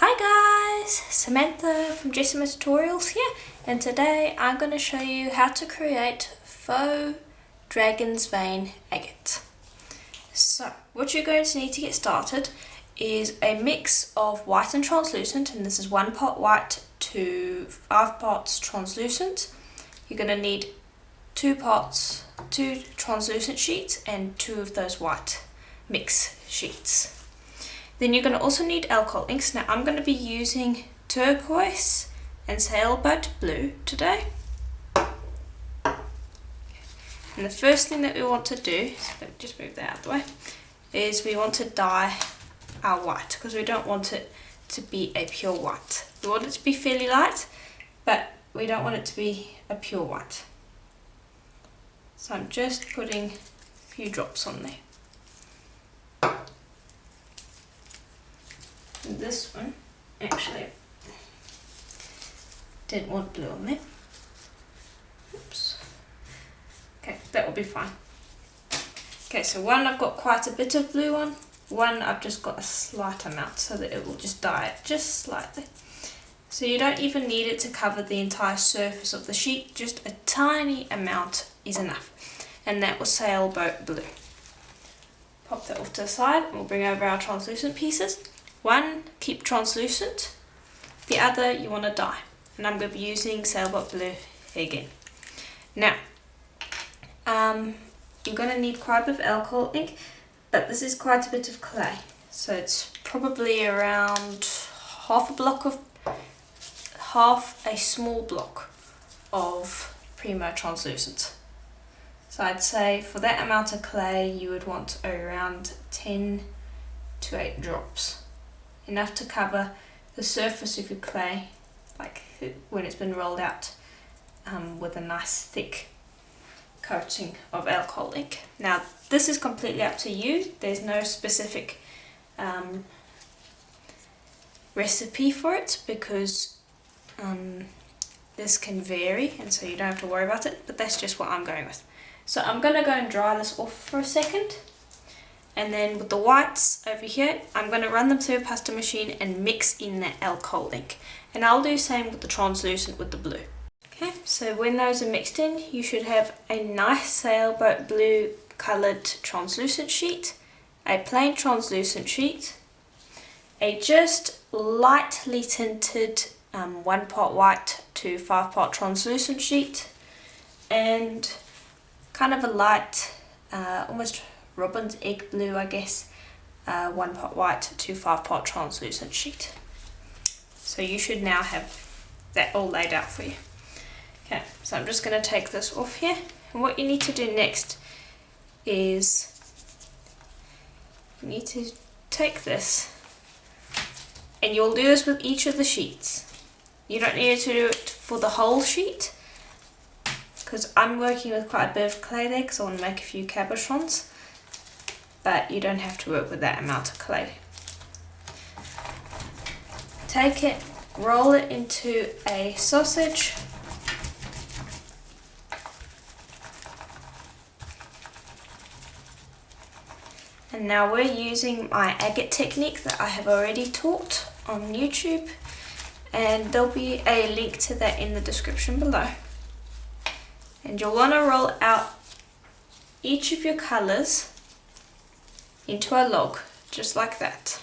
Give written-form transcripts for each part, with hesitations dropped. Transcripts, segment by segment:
Hi guys, Samantha from Jessama Tutorials here, and today I'm going to show you how to create Faux Dragon Vein Agate. So what you're going to need to get started is a mix of white and translucent, and this is 1 pot white to 5 pots translucent. You're going to need 2 translucent sheets and 2 of those white mix sheets. Then you're going to also need alcohol inks. Now I'm going to be using turquoise and sailboat blue today. And the first thing that we want to do, so let me just move that out of the way, is we want to dye our white, because we don't want it to be a pure white. We want it to be fairly light, but we don't want it to be a pure white. So I'm just putting a few drops on there. And this one actually didn't want blue on there. Oops. Okay, that will be fine. Okay, so one I've got quite a bit of blue on, one I've just got a slight amount so that it will just dye it just slightly. So you don't even need it to cover the entire surface of the sheet, just a tiny amount is enough. And that was sailboat blue. Pop that off to the side and we'll bring over our translucent pieces. One, keep translucent, the other you want to dye, and I'm going to be using sailboat blue again. Now, you're going to need quite a bit of alcohol ink, but this is quite a bit of clay, so it's probably around half a small block of Primo translucent. So I'd say for that amount of clay you would want around 10 to 8 drops. Enough to cover the surface of your clay, like when it's been rolled out, with a nice thick coating of alcohol ink. Now this is completely up to you, there's no specific recipe for it, because this can vary, and so you don't have to worry about it, but that's just what I'm going with. So I'm going to go and dry this off for a second. And then with the whites over here, I'm going to run them through a pasta machine and mix in that alcohol ink. And I'll do the same with the translucent with the blue. Okay, so when those are mixed in, you should have a nice sailboat blue coloured translucent sheet, a plain translucent sheet, a just lightly tinted 1 pot white to 5 pot translucent sheet, and kind of a light, almost robin's egg blue, I guess, 1 pot white to 5 pot translucent sheet. So you should now have that all laid out for you. Okay, so I'm just going to take this off here, and what you need to do next is you need to take this, and you'll do this with each of the sheets. You don't need to do it for the whole sheet, because I'm working with quite a bit of clay there because I want to make a few cabochons. But you don't have to work with that amount of clay. Take it, roll it into a sausage, and now we're using my agate technique that I have already taught on YouTube, and there'll be a link to that in the description below. And you'll want to roll out each of your colours into a log, just like that,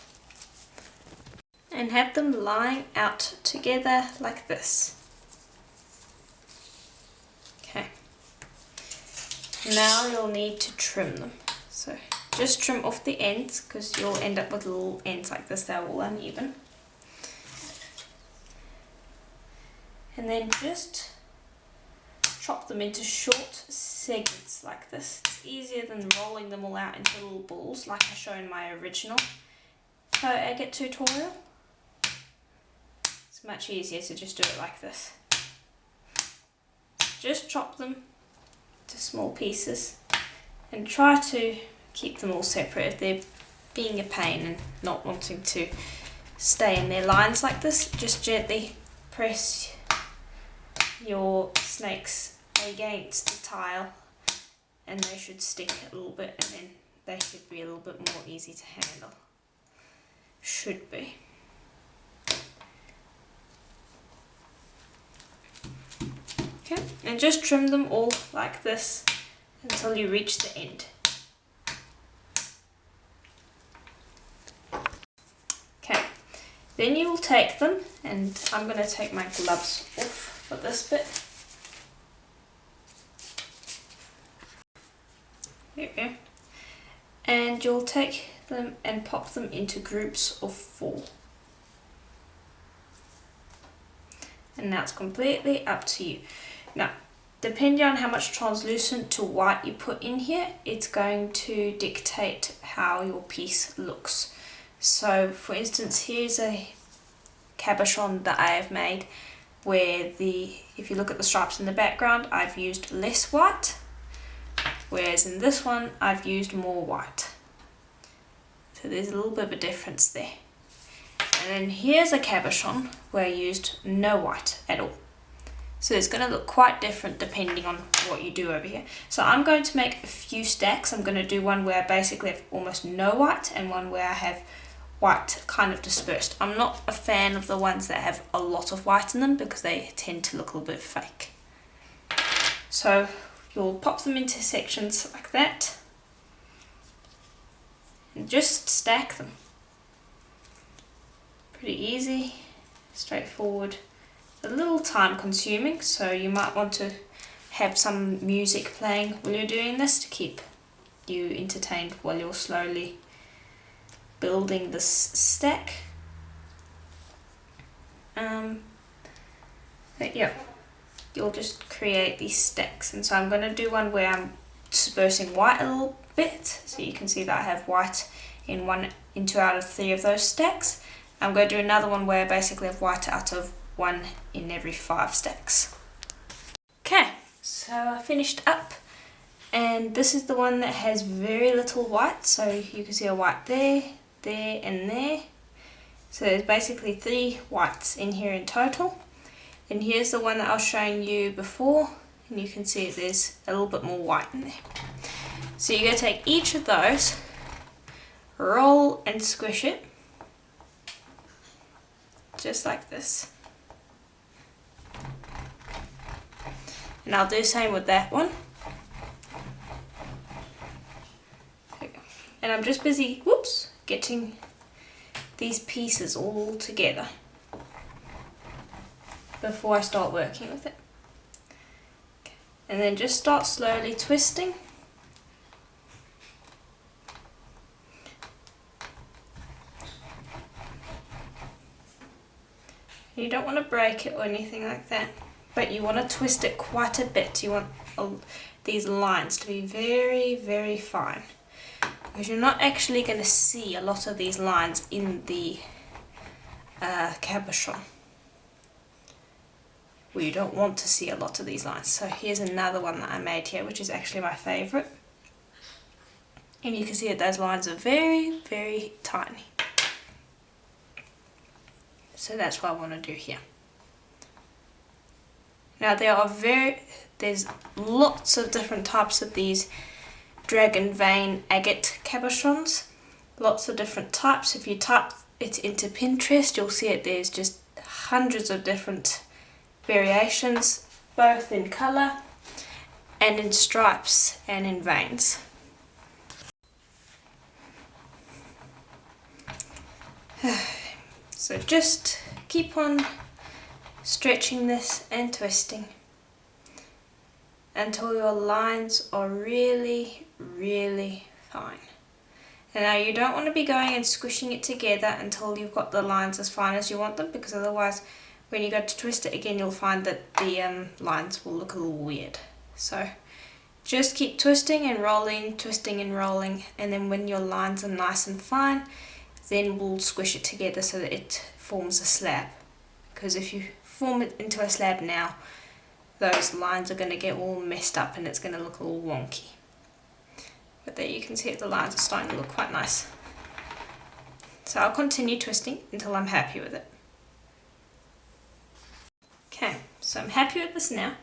and have them lying out together like this. Okay, now you'll need to trim them, so just trim off the ends, because you'll end up with little ends like this, they're all uneven. And then just chop them into short segments like this. It's easier than rolling them all out into little balls like I show in my original Faux Agate tutorial. It's much easier to just do it like this. Just chop them to small pieces and try to keep them all separate if they're being a pain and not wanting to stay in their lines like this. Just gently press your snakes against the tile and they should stick a little bit, and then they should be a little bit more easy to handle. Should be. Okay, and just trim them all like this until you reach the end. Okay, then you will take them, and I'm going to take my gloves off for this bit. There we go. And you'll take them and pop them into groups of 4. And now it's completely up to you. Now, depending on how much translucent to white you put in here, it's going to dictate how your piece looks. So, for instance, here's a cabochon that I have made where if you look at the stripes in the background, I've used less white, whereas in this one, I've used more white. So there's a little bit of a difference there. And then here's a cabochon where I used no white at all. So it's going to look quite different depending on what you do over here. So I'm going to make a few stacks. I'm going to do one where I basically have almost no white and one where I have white kind of dispersed. I'm not a fan of the ones that have a lot of white in them because they tend to look a little bit fake. So you'll pop them into sections like that and just stack them. Pretty easy, straightforward, a little time consuming, so you might want to have some music playing while you're doing this to keep you entertained while you're slowly building this stack. But yeah, you'll just create these stacks, and so I'm going to do one where I'm dispersing white a little bit, so you can see that I have white in 2 out of 3 of those stacks. I'm going to do another one where I basically have white out of 1 in every 5 stacks. Okay, so I finished up, and this is the one that has very little white, so you can see a white there, there and there. So there's basically 3 whites in here in total. And here's the one that I was showing you before, and you can see there's a little bit more white in there. So you're going to take each of those, roll and squish it, just like this. And I'll do the same with that one. And I'm just busy, getting these pieces all together before I start working with it. Okay. And then just start slowly twisting. You don't want to break it or anything like that, but you want to twist it quite a bit. You want these lines to be very, very fine, because you're not actually going to see a lot of these lines in the cabochon. Well, you don't want to see a lot of these lines. So here's another one that I made here, which is actually my favourite. And you can see that those lines are very, very tiny. So that's what I want to do here. Now there's lots of different types of these Dragon Vein Agate cabochons. Lots of different types. If you type it into Pinterest, you'll see it. There's just hundreds of different variations, both in colour and in stripes and in veins. So just keep on stretching this and twisting until your lines are really, really fine. And now you don't want to be going and squishing it together until you've got the lines as fine as you want them, because otherwise when you go to twist it again you'll find that the lines will look a little weird. So just keep twisting and rolling, and then when your lines are nice and fine, then we'll squish it together so that it forms a slab. Because if you form it into a slab now, those lines are going to get all messed up and it's going to look all wonky. But there you can see the lines are starting to look quite nice. So I'll continue twisting until I'm happy with it. Okay, so I'm happy with this now.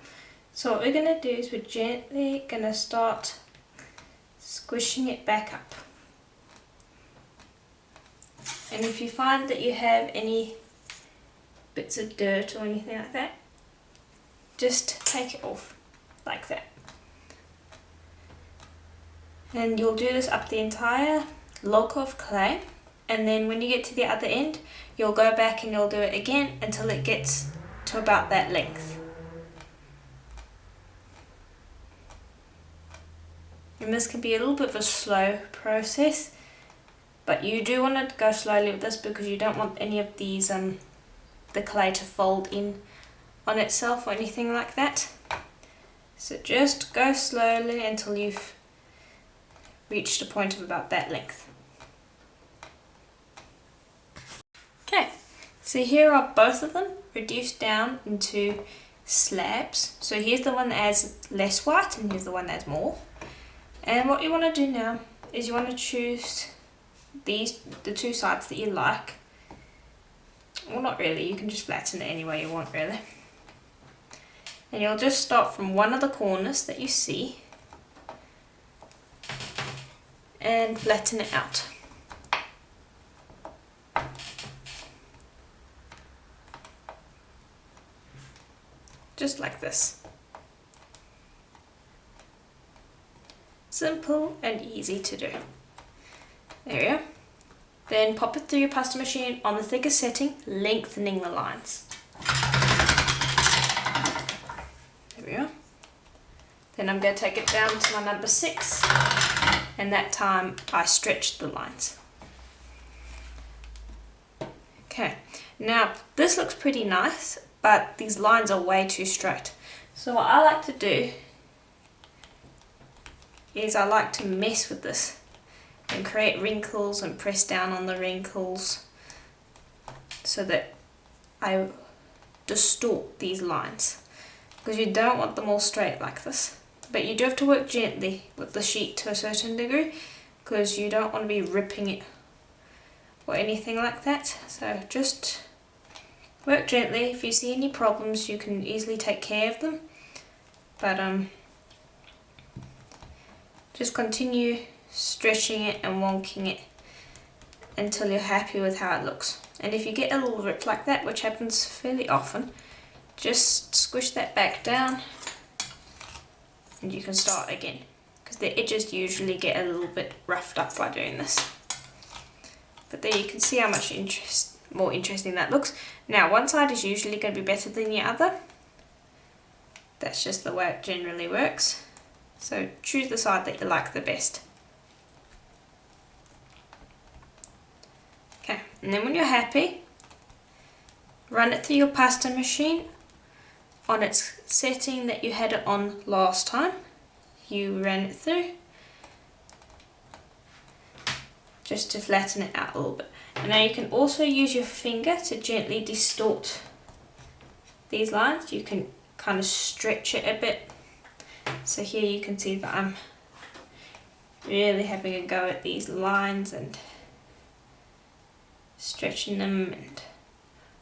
So what we're going to do is we're gently going to start squishing it back up. And if you find that you have any bits of dirt or anything like that, just take it off like that. And you'll do this up the entire log of clay, and then when you get to the other end you'll go back and you'll do it again until it gets to about that length. And this can be a little bit of a slow process, but you do want to go slowly with this because you don't want any of these the clay to fold in on itself or anything like that. So just go slowly until you've reached a point of about that length. Okay, so here are both of them reduced down into slabs. So here's the one that has less white and here's the one that has more. And what you want to do now is you want to choose the two sides that you like. Well, not really, you can just flatten it any way you want really. And you'll just start from one of the corners that you see and flatten it out. Just like this. Simple and easy to do. There we go. Then pop it through your pasta machine on the thickest setting, lengthening the lines. There we go. Then I'm going to take it down to my number 6, and that time I stretched the lines. Okay, now this looks pretty nice, but these lines are way too straight. So what I like to do is I like to mess with this and create wrinkles and press down on the wrinkles so that I distort these lines, because you don't want them all straight like this. But you do have to work gently with the sheet to a certain degree because you don't want to be ripping it or anything like that. So just work gently. If you see any problems you can easily take care of them, but just continue stretching it and wonking it until you're happy with how it looks. And if you get a little rip like that, which happens fairly often, just squish that back down and you can start again, because the edges usually get a little bit roughed up by doing this. But there you can see how much more interesting that looks. Now one side is usually going to be better than the other. That's just the way it generally works. So choose the side that you like the best. Okay, and then when you're happy, run it through your pasta machine on its setting that you had it on last time. You ran it through just to flatten it out a little bit. And now you can also use your finger to gently distort these lines. You can kind of stretch it a bit. So here you can see that I'm really having a go at these lines and stretching them and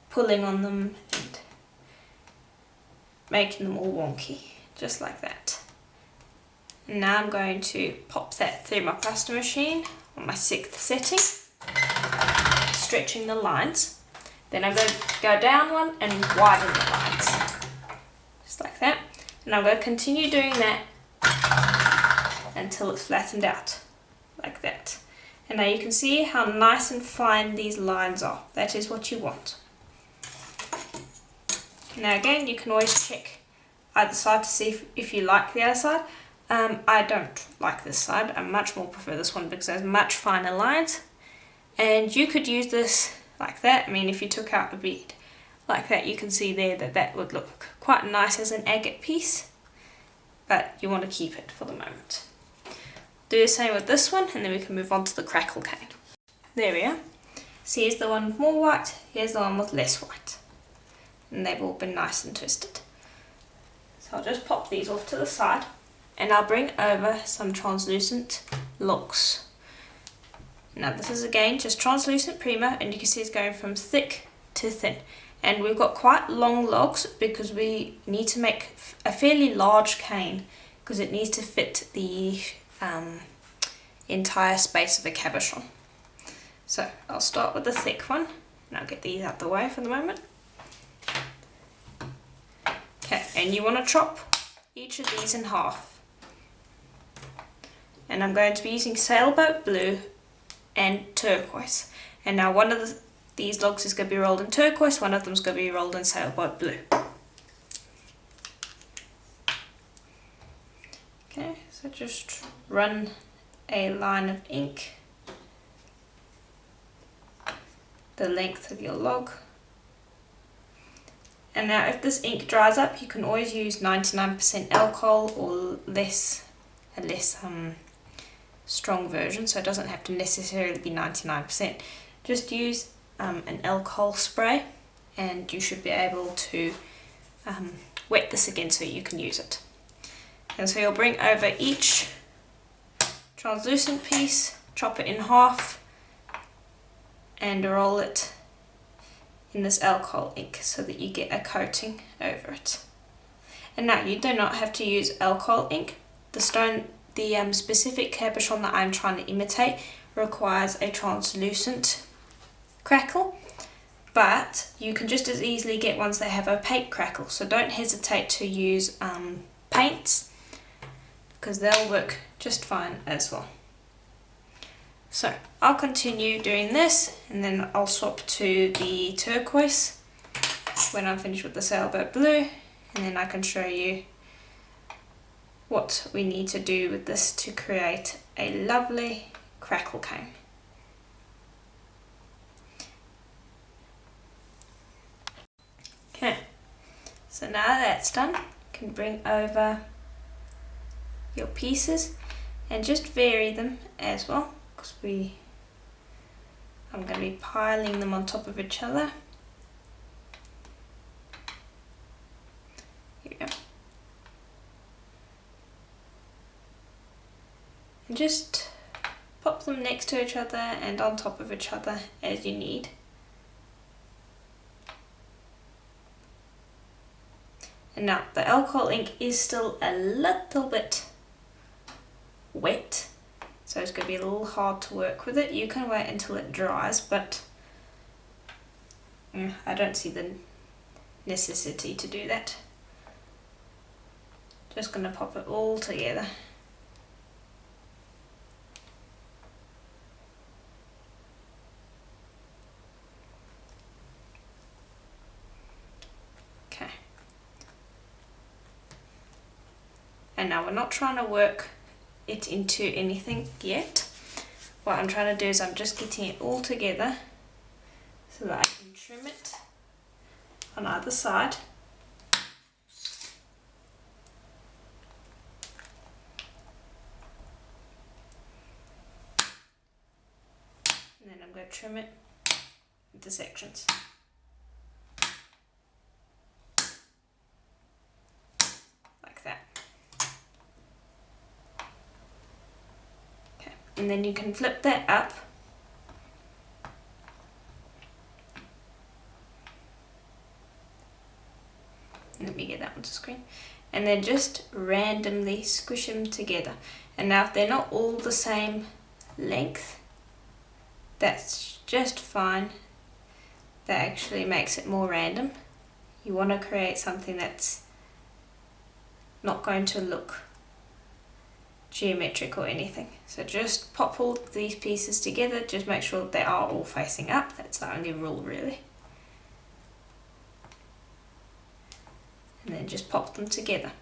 pulling on them and making them all wonky, just like that. And now I'm going to pop that through my pasta machine on my 6th setting, stretching the lines. Then I'm going to go down one and widen the lines, just like that. And I'm going to continue doing that until it's flattened out, like that. And now you can see how nice and fine these lines are. That is what you want. Now again, you can always check either side to see if you like the other side. I don't like this side. I much more prefer this one because it has much finer lines. And you could use this like that. I mean, if you took out a bead like that, you can see there that that would look quite nice as an agate piece. But you want to keep it for the moment. Do the same with this one, and then we can move on to the crackle cane. There we are. So here's the one with more white, here's the one with less white. And they've all been nice and twisted. So I'll just pop these off to the side, and I'll bring over some translucent locks. Now this is again just translucent primer, and you can see it's going from thick to thin. And we've got quite long logs because we need to make a fairly large cane because it needs to fit the entire space of a cabochon. So I'll start with the thick one, and I'll get these out the way for the moment. Okay, and and you want to chop each of these in half. And I'm going to be using sailboat blue and turquoise. And now one of these logs is going to be rolled in turquoise, one of them is going to be rolled in sailboat blue. Okay, so just run a line of ink the length of your log. And now if this ink dries up, you can always use 99% alcohol or a less strong version, so it doesn't have to necessarily be 99%. Just use an alcohol spray and you should be able to wet this again so you can use it. And so you'll bring over each translucent piece, chop it in half and roll it in this alcohol ink so that you get a coating over it. And now you do not have to use alcohol ink. The specific cabochon that I'm trying to imitate requires a translucent crackle, but you can just as easily get ones that have opaque crackle, so don't hesitate to use paints because they'll work just fine as well. So I'll continue doing this and then I'll swap to the turquoise when I'm finished with the sailboat blue, and then I can show you what we need to do with this to create a lovely crackle cane. Okay, so now that's done, you can bring over your pieces and just vary them as well, because I'm going to be piling them on top of each other. Here we go. And just pop them next to each other and on top of each other as you need. And now the alcohol ink is still a little bit wet, so it's going to be a little hard to work with it. You can wait until it dries, but I don't see the necessity to do that. Just going to pop it all together. Okay. And now we're not trying to work it into anything yet. What I'm trying to do is I'm just getting it all together so that I can trim it on either side. And then I'm going to trim it into sections. Like that. And then you can flip that up let me get that onto screen, and then just randomly squish them together. And now if they're not all the same length, that's just fine. That actually makes it more random. You want to create something that's not going to look geometric or anything. So just pop all these pieces together, just make sure they are all facing up. That's the only rule really. And then just pop them together.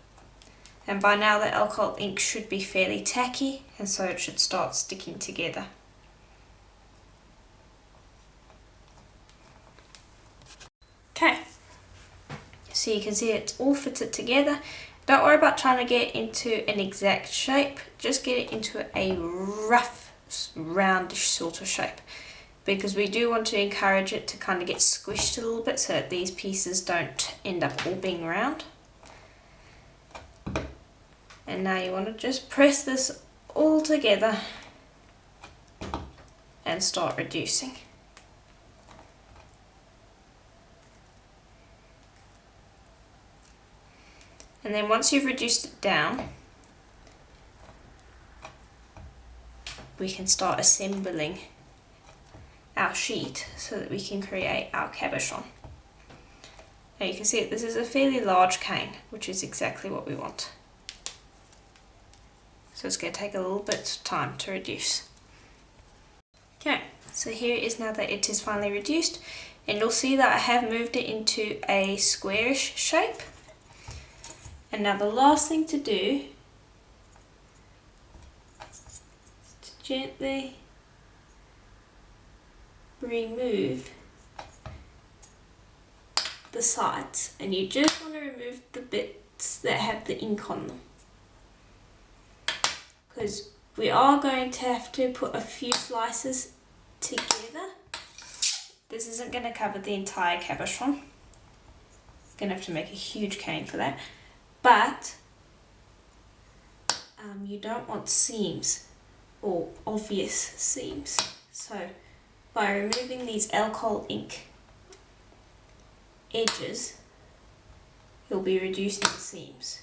And by now the alcohol ink should be fairly tacky, and so it should start sticking together. Okay, so you can see it's all fitted together. Don't worry about trying to get into an exact shape, just get it into a rough, roundish sort of shape, because we do want to encourage it to kind of get squished a little bit so that these pieces don't end up all being round. And now you want to just press this all together and start reducing. And then once you've reduced it down, we can start assembling our sheet so that we can create our cabochon. Now you can see this is a fairly large cane, which is exactly what we want. So it's going to take a little bit of time to reduce. Okay, so here it is now that it is finally reduced, and you'll see that I have moved it into a squarish shape. And now the last thing to do is to gently remove the sides, and you just want to remove the bits that have the ink on them, because we are going to have to put a few slices together. This isn't going to cover the entire cabochon. Going to have to make a huge cane for that, but you don't want seams or obvious seams. So by removing these alcohol ink edges, you'll be reducing the seams.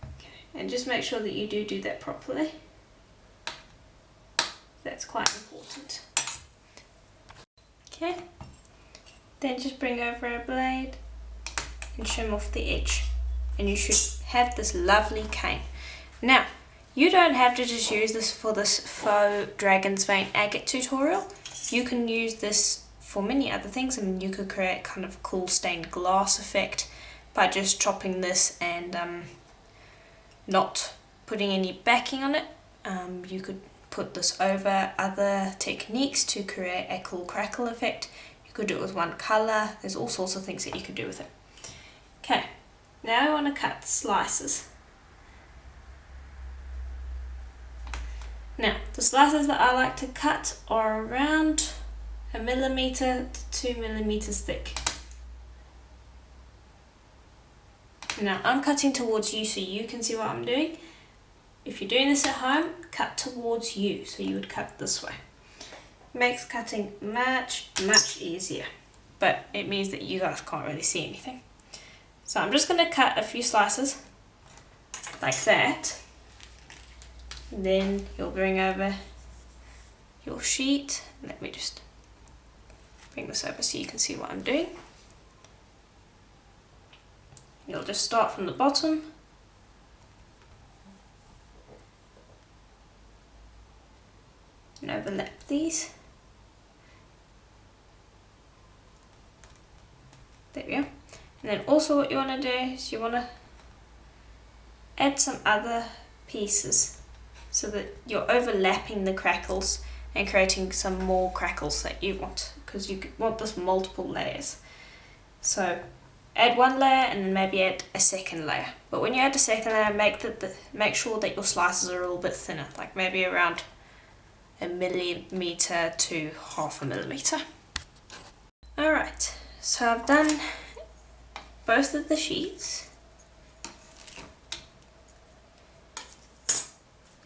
Okay, and just make sure that you do that properly. That's quite important. Okay, then just bring over a blade and trim off the edge, and you should have this lovely cane. Now, you don't have to just use this for this faux Dragon Vein Agate tutorial. You can use this for many other things. I mean, you could create kind of a cool stained glass effect by just chopping this and not putting any backing on it. You could put this over other techniques to create a cool crackle effect. You could do it with one colour. There's all sorts of things that you could do with it. Okay, now I want to cut slices. Now, the slices that I like to cut are around 1 millimeter to 2 millimeters thick. Now, I'm cutting towards you so you can see what I'm doing. If you're doing this at home, cut towards you, so you would cut this way. Makes cutting much easier, but it means that you guys can't really see anything. So I'm just going to cut a few slices like that. Then you'll bring over your sheet. Let me just bring this over so you can see what I'm doing. You'll just start from the bottom and overlap these. There we go. And then also what you want to do is you want to add some other pieces so that you're overlapping the crackles and creating some more crackles that you want, because you want this multiple layers. So add one layer and then maybe add a second layer. But when you add a second layer, make sure that your slices are a little bit thinner, like maybe around 1 millimeter to 0.5 millimeter. Alright, so I've done both of the sheets.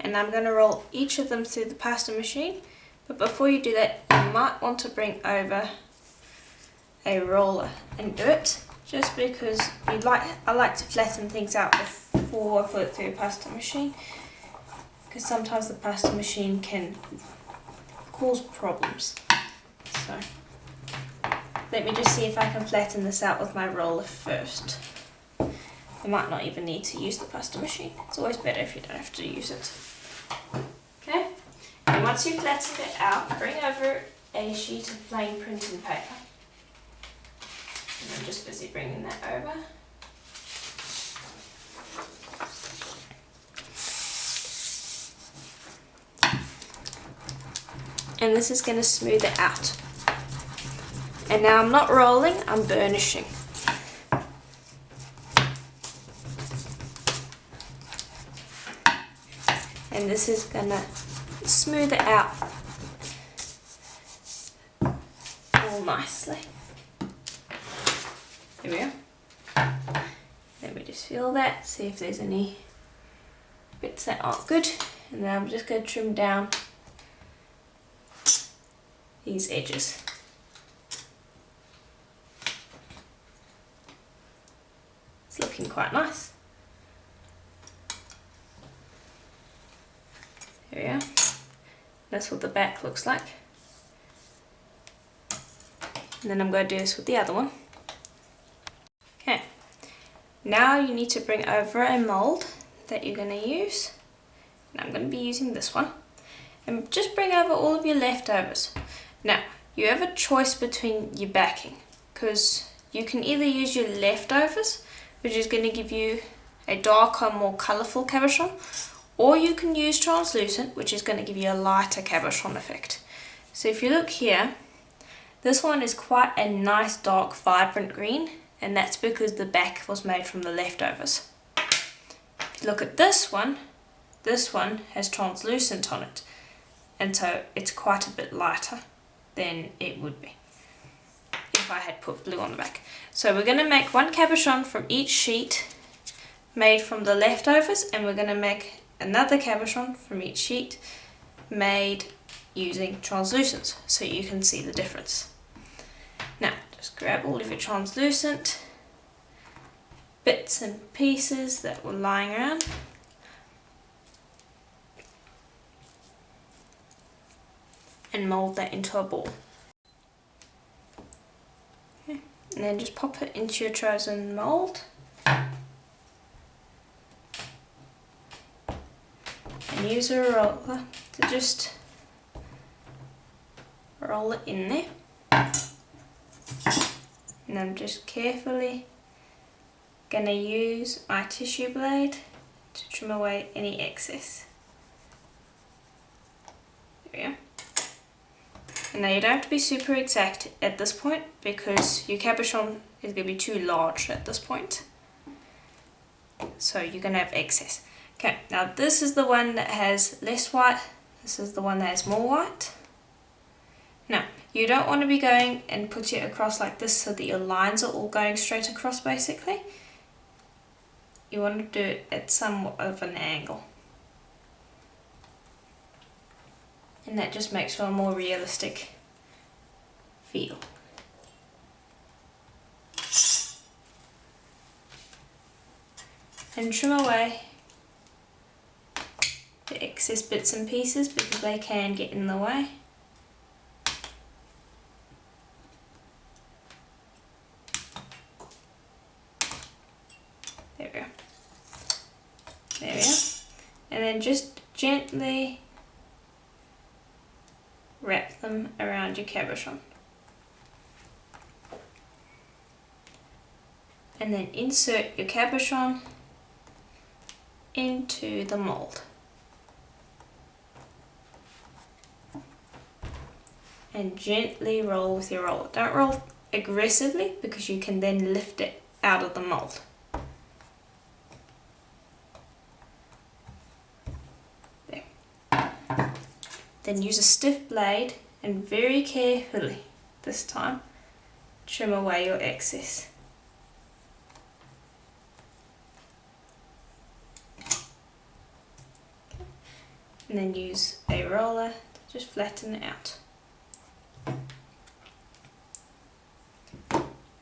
And I'm going to roll each of them through the pasta machine. But before you do that, you might want to bring over a roller and do it, just because I like to flatten things out before I put it through a pasta machine, because sometimes the pasta machine can cause problems. So let me just see if I can flatten this out with my roller first. I might not even need to use the pasta machine. It's always better if you don't have to use it. Okay, and once you've flattened it out, bring over a sheet of plain printing paper. And I'm just busy bringing that over. And this is going to smooth it out. And now I'm not rolling, I'm burnishing. And this is going to smooth it out all nicely. There we go. Let me just feel that, see if there's any bits that aren't good. And then I'm just going to trim down these edges. It's looking quite nice. There we go. That's what the back looks like. And then I'm going to do this with the other one. Okay, now you need to bring over a mold that you're going to use. And I'm going to be using this one. And just bring over all of your leftovers. Now, you have a choice between your backing, because you can either use your leftovers, which is going to give you a darker, more colourful cabochon, or you can use translucent, which is going to give you a lighter cabochon effect. So if you look here, this one is quite a nice dark vibrant green, and that's because the back was made from the leftovers. If you look at this one has translucent on it, and so it's quite a bit lighter than it would be if I had put blue on the back. So we're going to make one cabochon from each sheet made from the leftovers, and we're going to make another cabochon from each sheet made using translucents, so you can see the difference. Now just grab all of your translucent bits and pieces that were lying around, and mold that into a ball. Okay. And then just pop it into your chosen mold. And use a roller to just roll it in there. And I'm just carefully going to use my tissue blade to trim away any excess. There we go. And now you don't have to be super exact at this point, because your cabochon is going to be too large at this point. So you're going to have excess. Okay, now this is the one that has less white, this is the one that has more white. Now, you don't want to be going and put it across like this so that your lines are all going straight across basically. You want to do it at somewhat of an angle. And that just makes for a more realistic feel. And trim away the excess bits and pieces because they can get in the way. There we go. There we go. And then just gently wrap them around your cabochon. And then insert your cabochon into the mold. And gently roll with your roller. Don't roll aggressively because you can then lift it out of the mold. There. Then use a stiff blade and very carefully this time trim away your excess. And then use a roller to just flatten it out.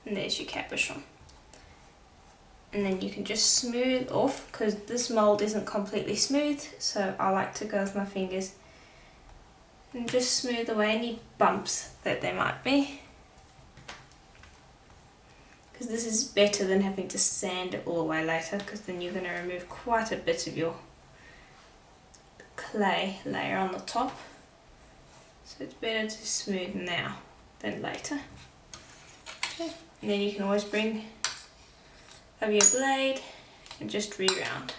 And there's your cabochon. And then you can just smooth off, because this mold isn't completely smooth, so I like to go with my fingers and just smooth away any bumps that there might be, because this is better than having to sand it all away later, because then you're going to remove quite a bit of your clay layer on the top. So it's better to smooth now than later. Okay. And then you can always bring over your blade and just re-round.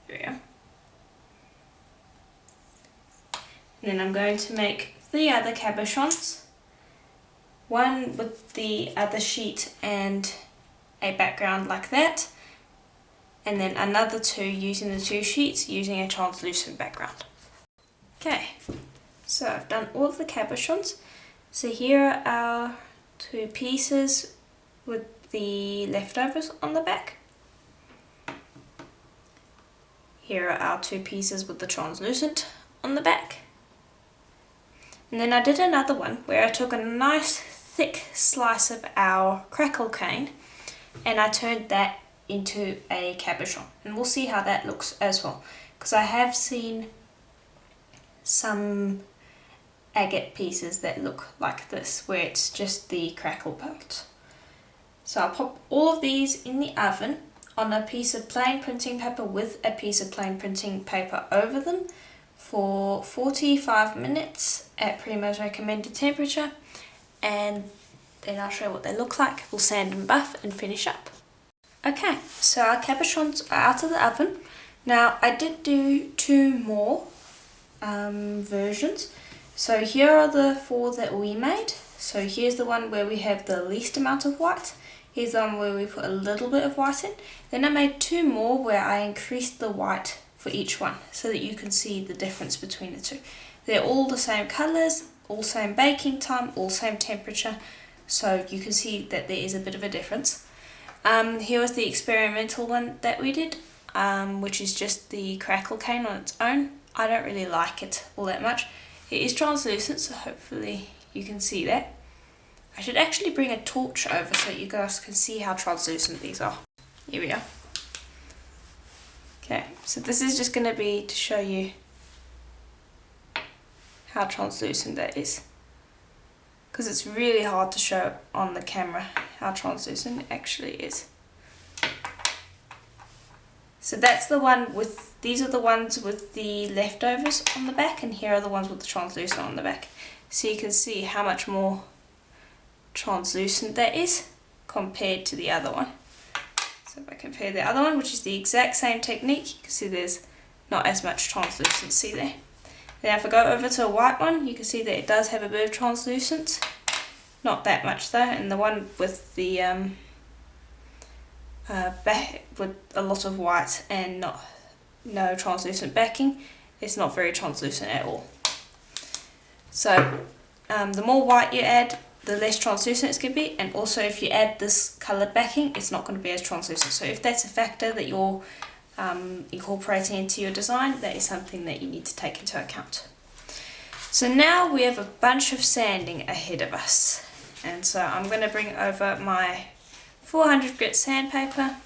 There we go. And then I'm going to make 3 other cabochons. One with the other sheet and a background like that. And then another 2 using the 2 sheets using a translucent background. Okay, so I've done all of the cabochons. So here are our 2 pieces with the leftovers on the back. Here are our 2 pieces with the translucent on the back. And then I did another one where I took a nice thick slice of our crackle cane and I turned that into a cabochon. And we'll see how that looks as well, because I have seen some agate pieces that look like this, where it's just the crackle part. So I'll pop all of these in the oven on a piece of plain printing paper with a piece of plain printing paper over them for 45 minutes at Primo's recommended temperature, and then I'll show you what they look like. We'll sand and buff and finish up. Okay, so our cabochons are out of the oven. Now I did do 2 more versions. So here are the 4 that we made. So here's the one where we have the least amount of white. Here's the one where we put a little bit of white in. Then I made 2 more where I increased the white for each one so that you can see the difference between the 2. They're all the same colours, all same baking time, all same temperature, so you can see that there is a bit of a difference. Here was the experimental one that we did, which is just the crackle cane on its own. I don't really like it all that much. It is translucent, so hopefully you can see that. I should actually bring a torch over so you guys can see how translucent these are. Here we are. Okay, so this is just going to be to show you how translucent that is, because it's really hard to show on the camera how translucent it actually is. So that's the one with, these are the ones with the leftovers on the back, and here are the ones with the translucent on the back. So you can see how much more translucent that is compared to the other one. So if I compare the other one, which is the exact same technique, you can see there's not as much translucency there. Then if I go over to a white one, you can see that it does have a bit of translucence. Not that much though, and the one with the with a lot of white and no translucent backing, it's not very translucent at all. So the more white you add, the less translucent it's going to be, and also if you add this coloured backing, it's not going to be as translucent. So if that's a factor that you're incorporating into your design, that is something that you need to take into account. So now we have a bunch of sanding ahead of us, and so I'm going to bring over my 400 grit sandpaper.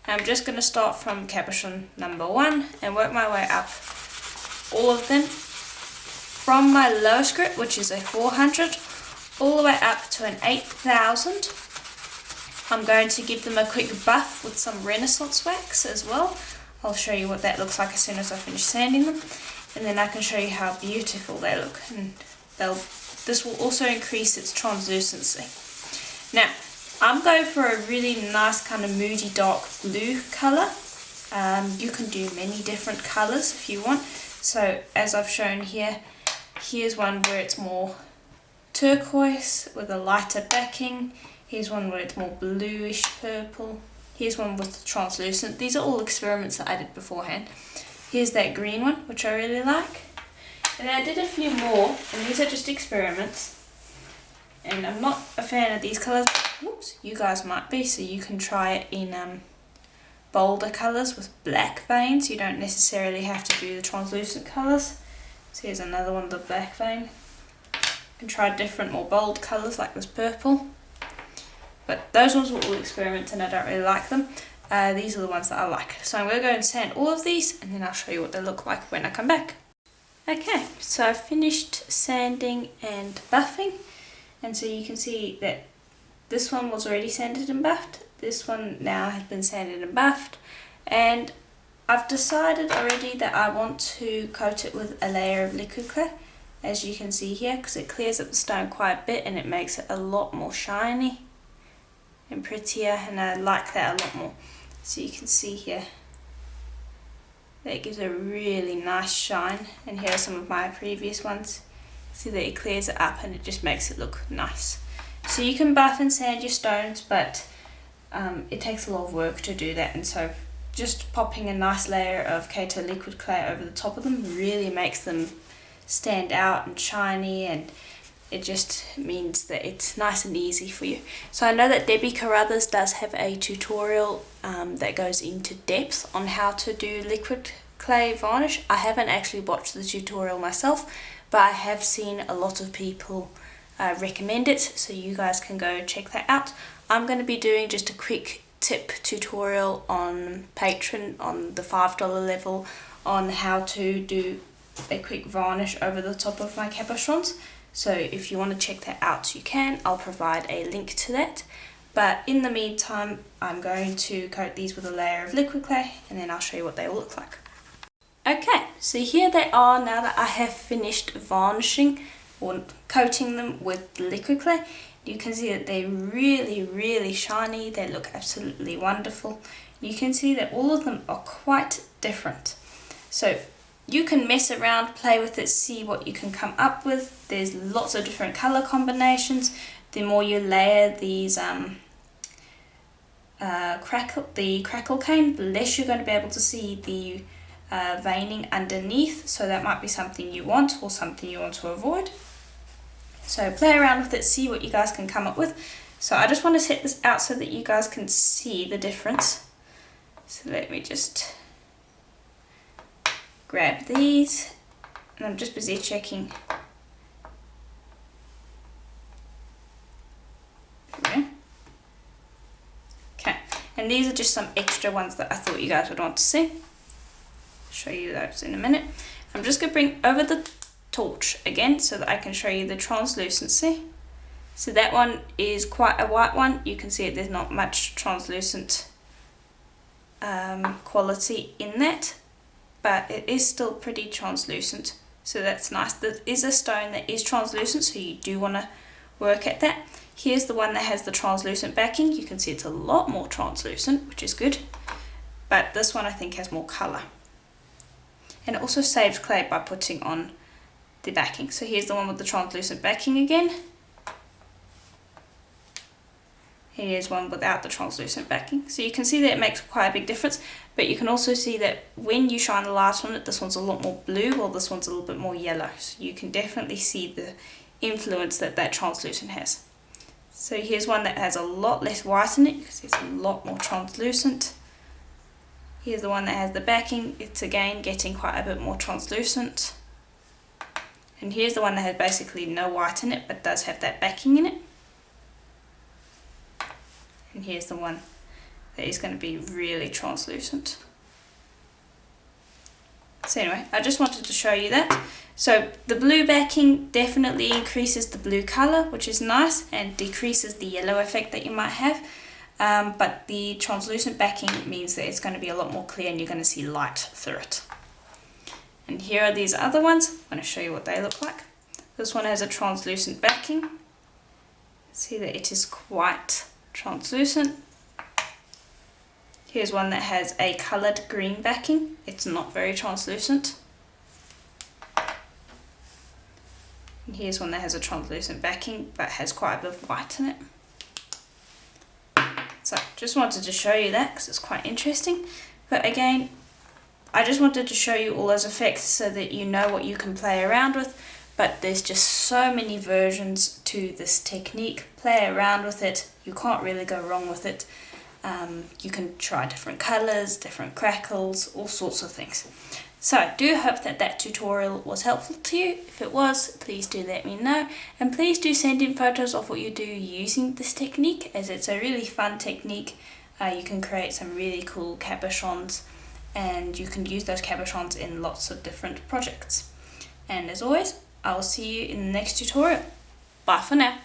I'm just going to start from cabochon number 1 and work my way up all of them from my lowest grit, which is a 400, all the way up to an 8000. I'm going to give them a quick buff with some Renaissance wax as well. I'll show you what that looks like as soon as I finish sanding them, and then I can show you how beautiful they look, and this will also increase its translucency. Now I'm going for a really nice kind of moody dark blue colour. You can do many different colours if you want. So as I've shown here, here's one where it's more turquoise with a lighter backing. Here's one where it's more bluish purple. Here's one with translucent. These are all experiments that I did beforehand. Here's that green one, which I really like. And then I did a few more, and these are just experiments. And I'm not a fan of these colours. Whoops, you guys might be, so you can try it in bolder colours with black veins. You don't necessarily have to do the translucent colours. So here's another one, the black vein. You can try different, more bold colours like this purple. But those ones were all experiments and I don't really like them. These are the ones that I like. So I'm going to go and sand all of these, and then I'll show you what they look like when I come back. Okay, so I've finished sanding and buffing, and so you can see that this one was already sanded and buffed. This one now has been sanded and buffed, and I've decided already that I want to coat it with a layer of liquid clay, as you can see here, because it clears up the stone quite a bit and it makes it a lot more shiny and prettier, and I like that a lot more. So you can see here that it gives a really nice shine, and here are some of my previous ones. See that it clears it up and it just makes it look nice. So you can buff and sand your stones, but it takes a lot of work to do that, and so just popping a nice layer of Kato liquid clay over the top of them really makes them stand out and shiny, and it just means that it's nice and easy for you. So I know that Debbie Carruthers does have a tutorial that goes into depth on how to do liquid clay varnish. I haven't actually watched the tutorial myself, but I have seen a lot of people recommend it, so you guys can go check that out. I'm going to be doing just a quick tip tutorial on Patreon on the $5 level on how to do a quick varnish over the top of my cabochons. So if you want to check that out, you can. I'll provide a link to that. But in the meantime, I'm going to coat these with a layer of liquid clay, and then I'll show you what they will look like. Okay, so here they are now that I have finished varnishing or coating them with liquid clay. You can see that they're really shiny. They look absolutely wonderful. You can see that all of them are quite different. So you can mess around, play with it, see what you can come up with. There's lots of different color combinations. The more you layer these crackle cane, the less you're going to be able to see the veining underneath. So that might be something you want or something you want to avoid. So play around with it, see what you guys can come up with. So I just want to set this out so that you guys can see the difference. So let me just grab these, and I'm just busy checking. Okay, and these are just some extra ones that I thought you guys would want to see. I'll show you those in a minute. I'm just going to bring over the torch again so that I can show you the translucency. So that one is quite a white one. You can see it, there's not much translucent quality in that, but it is still pretty translucent, so that's nice. There is a stone that is translucent, so you do want to work at that. Here's the one that has the translucent backing. You can see it's a lot more translucent, which is good, but this one I think has more colour, and it also saves clay by putting on the backing. So here's the one with the translucent backing again. Here's one without the translucent backing. So you can see that it makes quite a big difference, but you can also see that when you shine a light on it, this one's a lot more blue, while this one's a little bit more yellow. So you can definitely see the influence that that translucent has. So here's one that has a lot less white in it. You can see it's a lot more translucent. Here's the one that has the backing. It's again getting quite a bit more translucent. And here's the one that has basically no white in it, but does have that backing in it. And here's the one that is going to be really translucent. So anyway, I just wanted to show you that. So the blue backing definitely increases the blue colour, which is nice, and decreases the yellow effect that you might have. But the translucent backing means that it's going to be a lot more clear and you're going to see light through it. And here are these other ones. I'm going to show you what they look like. This one has a translucent backing. See that it is quite translucent. Here's one that has a coloured green backing. It's not very translucent. And here's one that has a translucent backing but has quite a bit of white in it. So just wanted to show you that because it's quite interesting. But again, I just wanted to show you all those effects so that you know what you can play around with. But there's just so many versions to this technique. Play around with it. You can't really go wrong with it. You can try different colours, different crackles, all sorts of things. So I do hope that that tutorial was helpful to you. If it was, please do let me know. And please do send in photos of what you do using this technique, as it's a really fun technique. You can create some really cool cabochons, and you can use those cabochons in lots of different projects. And as always, I will see you in the next tutorial. Bye for now.